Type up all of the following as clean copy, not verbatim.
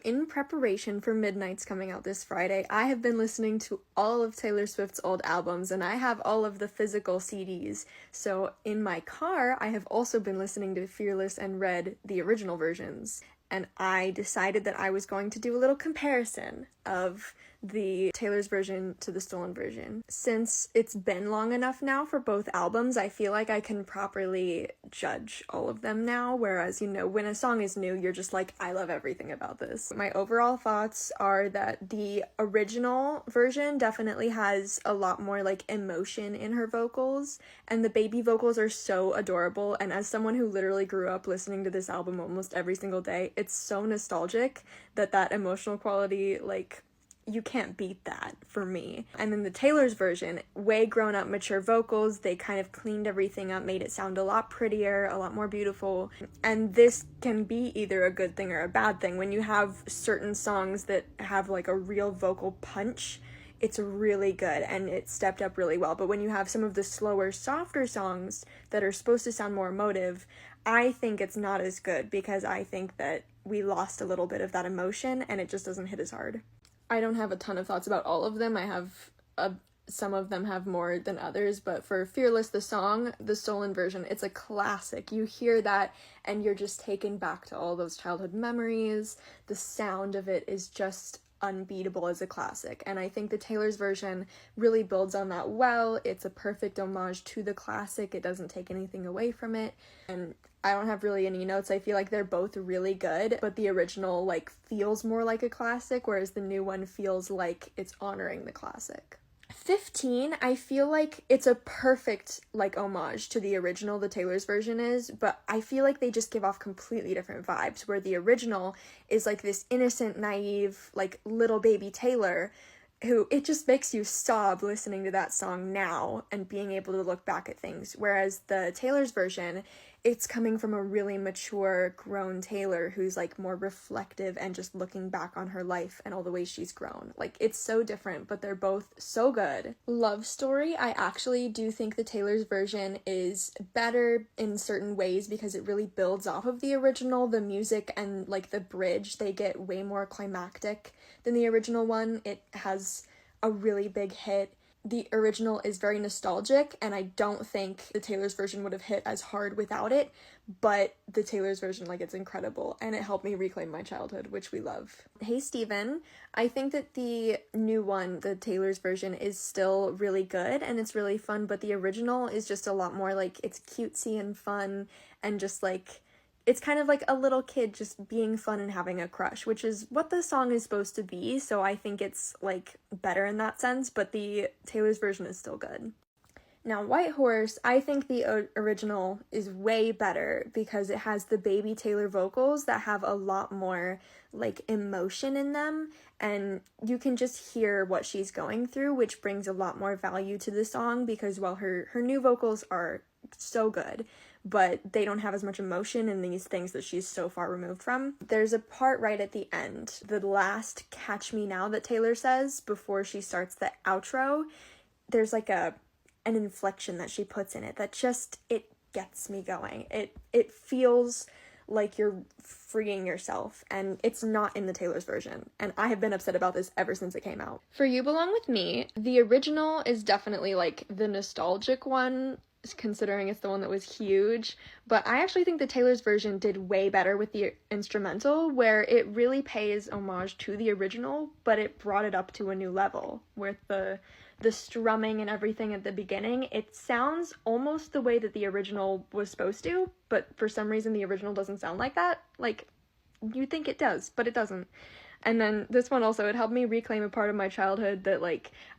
In preparation for Midnight's coming out this Friday, I have been listening to all of Taylor Swift's old albums, and I have all of the physical CDs. So in my car, I have also been listening to Fearless and Red, the original versions. And I decided that I was going to do a little comparison of the Taylor's version to the stolen version. Since it's been long enough now for both albums, I feel like I can properly judge all of them now, whereas, when a song is new, you're just like, I love everything about this. My overall thoughts are that the original version definitely has a lot more, emotion in her vocals, and the baby vocals are so adorable, and as someone who literally grew up listening to this album almost every single day, it's so nostalgic that emotional quality, you can't beat that for me. And then the Taylor's version, way grown up, mature vocals, they kind of cleaned everything up, made it sound a lot prettier, a lot more beautiful. And this can be either a good thing or a bad thing. When you have certain songs that have a real vocal punch, it's really good and it stepped up really well. But when you have some of the slower, softer songs that are supposed to sound more emotive, I think it's not as good because I think that we lost a little bit of that emotion and it just doesn't hit as hard. I don't have a ton of thoughts about all of them. I have some of them have more than others, but for Fearless, the song, the stolen version, it's a classic. You hear that and you're just taken back to all those childhood memories. The sound of it is just unbeatable as a classic, and I think the Taylor's version really builds on that well. It's a perfect homage to the classic. It doesn't take anything away from it, and I don't have really any notes. I feel like they're both really good, but the original feels more like a classic, whereas the new one feels like it's honoring the classic. 15, I feel like it's a perfect homage to the original, the Taylor's version is, but I feel like they just give off completely different vibes, where the original is this innocent, naive, little baby Taylor who it just makes you sob listening to that song now and being able to look back at things, whereas the Taylor's version, it's coming from a really mature, grown Taylor who's more reflective and just looking back on her life and all the ways she's grown. It's so different, but they're both so good. Love Story, I actually do think the Taylor's version is better in certain ways because it really builds off of the original. The music and the bridge, they get way more climactic than the original one. It has a really big hit. The original is very nostalgic, and I don't think the Taylor's version would have hit as hard without it, but the Taylor's version, it's incredible, and it helped me reclaim my childhood, which we love. Hey Steven, I think that the new one, the Taylor's version, is still really good, and it's really fun, but the original is just a lot more, it's cutesy and fun, and just, it's kind of like a little kid just being fun and having a crush, which is what the song is supposed to be, so I think it's, better in that sense, but the Taylor's version is still good. Now, White Horse, I think the original is way better because it has the baby Taylor vocals that have a lot more, emotion in them, and you can just hear what she's going through, which brings a lot more value to the song because while her new vocals are so good, but they don't have as much emotion in these things that she's so far removed from. There's a part right at the end, the last Catch Me Now that Taylor says before she starts the outro. There's an inflection that she puts in it that just, it gets me going. It feels like you're freeing yourself, and it's not in the Taylor's version, and I have been upset about this ever since it came out. For You Belong With Me, the original is definitely the nostalgic one, considering it's the one that was huge, but I actually think the Taylor's version did way better with the instrumental, where it really pays homage to the original, but it brought it up to a new level with the strumming and everything at the beginning. It sounds almost the way that the original was supposed to, but for some reason the original doesn't sound like that. You think it does, but it doesn't. And then this one also, it helped me reclaim a part of my childhood that,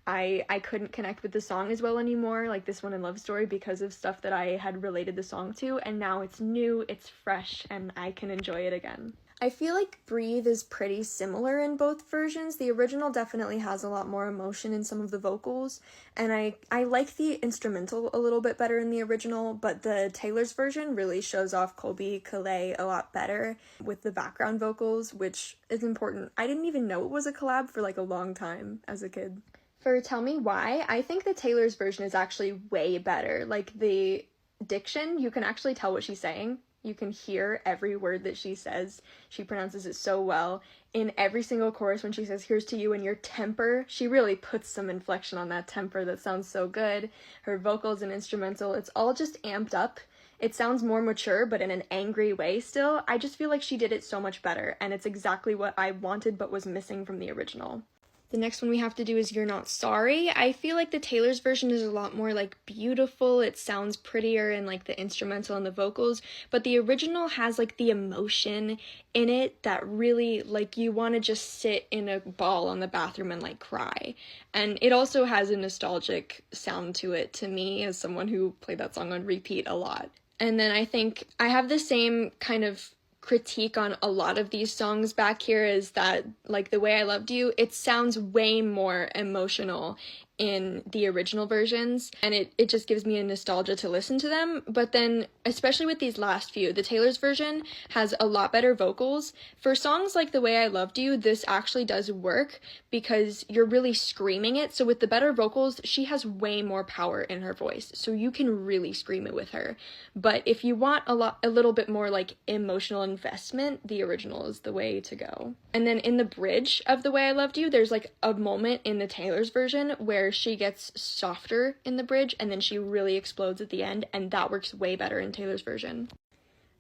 I couldn't connect with the song as well anymore, this one in Love Story, because of stuff that I had related the song to, and now it's new, it's fresh, and I can enjoy it again. I feel like Breathe is pretty similar in both versions. The original definitely has a lot more emotion in some of the vocals, and I like the instrumental a little bit better in the original, but the Taylor's version really shows off Colby Calais a lot better with the background vocals, which is important. I didn't even know it was a collab for a long time as a kid. For Tell Me Why, I think the Taylor's version is actually way better. The diction, you can actually tell what she's saying. You can hear every word that she says. She pronounces it so well. In every single chorus when she says, "Here's to you and your temper," she really puts some inflection on that temper that sounds so good. Her vocals and instrumental, it's all just amped up. It sounds more mature, but in an angry way still. I just feel like she did it so much better, and it's exactly what I wanted but was missing from the original. The next one we have to do is "You're Not Sorry." I feel like the Taylor's version is a lot more like beautiful. It sounds prettier in like the instrumental and the vocals, but the original has like the emotion in it that really like you want to just sit in a ball on the bathroom and like cry. And it also has a nostalgic sound to it to me as someone who played that song on repeat a lot. And then I think I have the same kind of critique on a lot of these songs back here is that, like, "The Way I Loved You," it sounds way more emotional in the original versions, and it just gives me a nostalgia to listen to them. But then, especially with these last few, the Taylor's version has a lot better vocals. For songs like "The Way I Loved You," this actually does work because you're really screaming it. So with the better vocals, she has way more power in her voice, so you can really scream it with her. But if you want a little bit more like emotional investment, the original is the way to go. And then in the bridge of "The Way I Loved You," there's like a moment in the Taylor's version where she gets softer in the bridge and then she really explodes at the end, and that works way better in Taylor's version.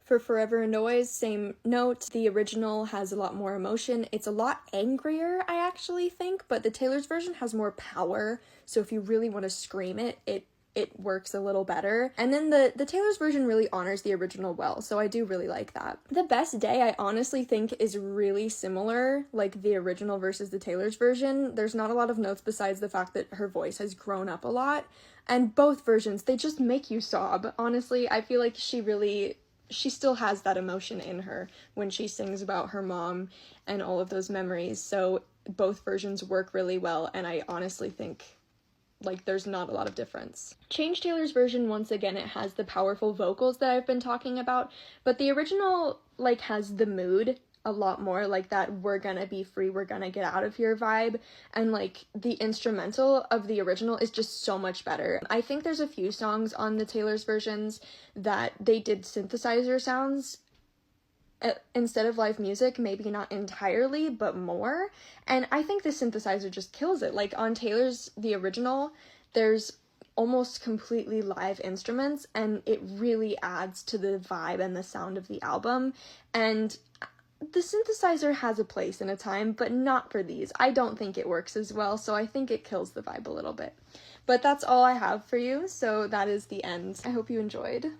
For "Forever and Always," same note. The original has a lot more emotion. It's a lot angrier, I actually think, but the Taylor's version has more power, so if you really want to scream it, it works a little better. And then the Taylor's version really honors the original well, so I do really like that. "The Best Day," I honestly think is really similar, like the original versus the Taylor's version. There's not a lot of notes besides the fact that her voice has grown up a lot, and both versions, they just make you sob. Honestly, I feel like she still has that emotion in her when she sings about her mom and all of those memories, so both versions work really well, and I honestly think like there's not a lot of difference. Change Taylor's version, once again, it has the powerful vocals that I've been talking about, but the original like has the mood a lot more, like that "we're gonna be free, we're gonna get out of here" vibe, and like the instrumental of the original is just so much better. I think there's a few songs on the Taylor's versions that they did synthesizer sounds instead of live music, maybe not entirely, but more, and I think the synthesizer just kills it. Like on Taylor's, the original, there's almost completely live instruments, and it really adds to the vibe and the sound of the album, and the synthesizer has a place and a time, but not for these. I don't think it works as well, so I think it kills the vibe a little bit. But that's all I have for you, so that is the end. I hope you enjoyed.